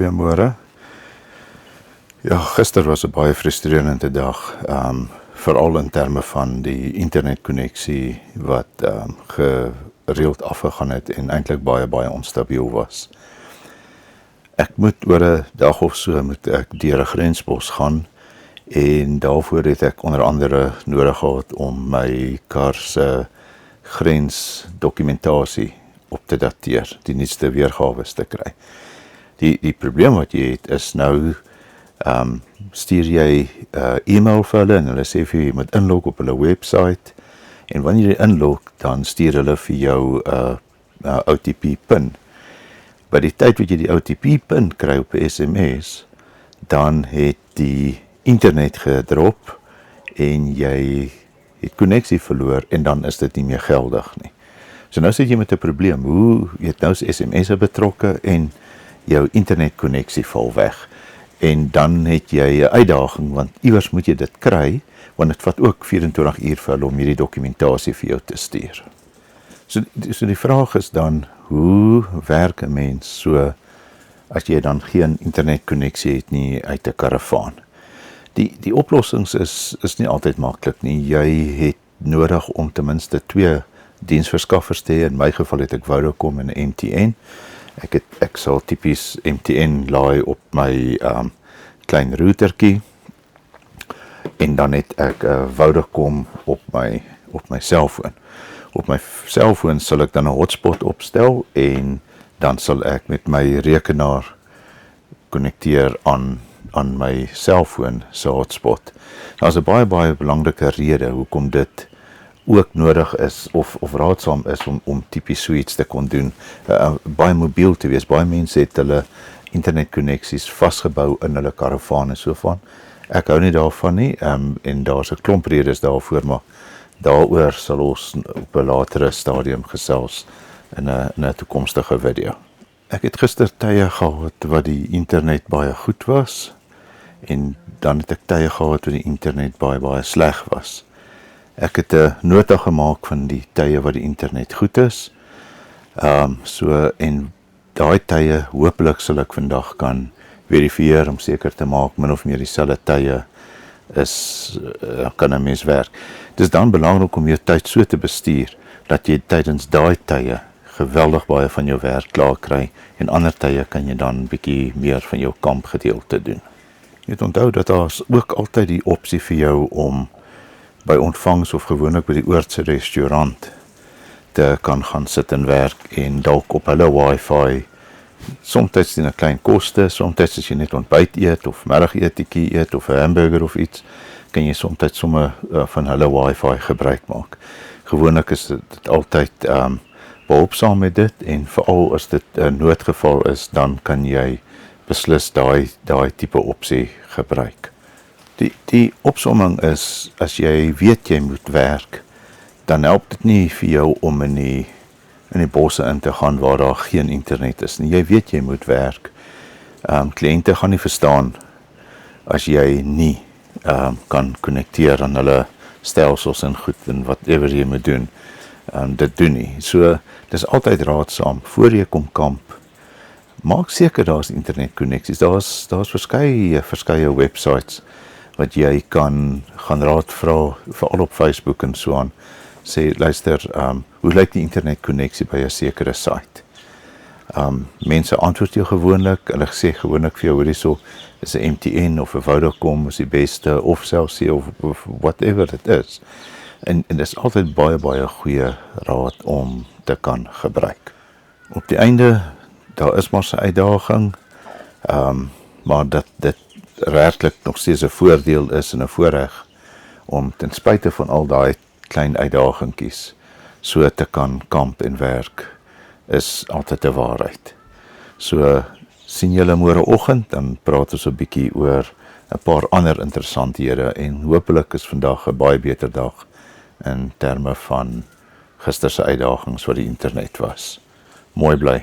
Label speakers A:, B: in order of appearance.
A: Goeiemôre. Ja, gister was 'n baie frustrerende dag, veral in terme van die internetkonneksie wat gereeld afgegaan het en eintlik baie onstabiel was. Ek moet oor 'n dag of so moet ek deur 'n grensbos gaan en daarvoor het ek onder andere nodig gehad om my kar se grensdokumentasie op te dateer, die nuutste weergawe te kry. Die probleem wat jy het is nou stuur jy e-mail vir hulle en hulle sê vir jy moet inlog op hulle website en wanneer jy inlog dan stuur hulle vir jou OTP PIN. By die tyd wat jy die OTP PIN kry op 'n SMS, dan het die internet gedrop en jy het konneksie verloor en dan is dit nie meer geldig nie. So nou sit jy met 'n probleem. Hoe jy het nou SMS'e betrokke en jou internetkonneksie val weg. En dan het jy 'n uitdaging, want iewers moet jy dit kry, want dit vat ook 24 uur vir hulle om hierdie dokumentasie vir jou te stuur. So die vraag is dan, hoe werk 'n mens so, as jy dan geen internetkonneksie het nie uit 'n karavaan? Die oplossings is nie altyd maklik nie. Jy het nodig om ten minste 2 diensverskaffers te hê. In my geval het ek Vodacom en MTN. Ek sal tipies MTN laai op my klein routertjie en dan het ek Vodacom op my selfoon. Op my selfoon sal ek dan 'n hotspot opstel en dan sal ek met my rekenaar konnekteer aan my selfoon se hotspot. Daar's 'n baie belangrike rede hoekom dit ook nodig is of raadsaam is om tipies so iets te kon doen, baie mobiel te wees. Baie mense het hulle internetkonneksies vasgebou in hulle karavaan en so van. Ek hou nie daarvan nie, en daar's 'n klomp redes daarvoor, maar daaroor sal ons op 'n latere stadium gesels in 'n toekomstige video. Ek het gister tye gehad wat die internet baie goed was en dan het ek tye gehad wat die internet baie sleg was. Ek het 'n nota gemaak van die tye wat die internet goed is. En daai tye, hopelik sal ek vandag kan verifieer om seker te maak min of meer dieselfde tye kan 'n mens werk. Dis dan belangrik om jou tyd so te bestuur dat jy tydens daai tye geweldig baie van jou werk klaar kry en ander tye kan jy dan bietjie meer van jou kampgedeelte doen. Jy moet onthou dat daar's ook altyd die opsie vir jou om by ontvangs of gewoonlik by die oortse restaurant te kan gaan sit en werk en dalk op hulle wifi, soms teen 'n klein koste, soms as jy net ontbyt eet of middagetjie eet of 'n hamburger of iets, kan jy soms sommer van hulle wifi gebruik maak. Gewoonlik is dit altyd behulpsaam met dit en veral as dit 'n noodgeval is, dan kan jy beslis daai tipe opsie gebruik. Die opsomming is, as jy weet jy moet werk, dan help dit nie vir jou om in die bosse in te gaan waar daar geen internet is nie. Jy weet jy moet werk. Kliënte gaan nie verstaan as jy nie kan konnekteer aan hulle stelsels en goed en whatever jy moet doen. Dit doen nie. So, dis altyd raadsaam, voor jy kom kamp, maak seker daar's internetkonneksies. Daar's verskeie websites wat jy kan gaan raad vra, veral op Facebook en so aan. Sê, luister, hoe lyk die internetkonneksie by 'n sekere site? Mense antwoord jou gewoonlik, hulle sê gewoonlik vir jou, hoor hierso, is 'n MTN of 'n Vodacom is die beste, of selfs of whatever dit is. En dit is altyd baie goeie raad om te kan gebruik. Op die einde, daar is maar 'n uitdaging, maar dat dit werklik nog steeds 'n voordeel is en 'n voorreg om ten spyte van al daai klein uitdagingkies so te kan kamp en werk, is altyd 'n waarheid. So sien julle môreoggend, dan praat ons 'n bietjie oor 'n paar ander interessanthede en hopelik is vandag 'n baie beter dag in terme van gister se uitdagings wat die internet was. Mooi bly.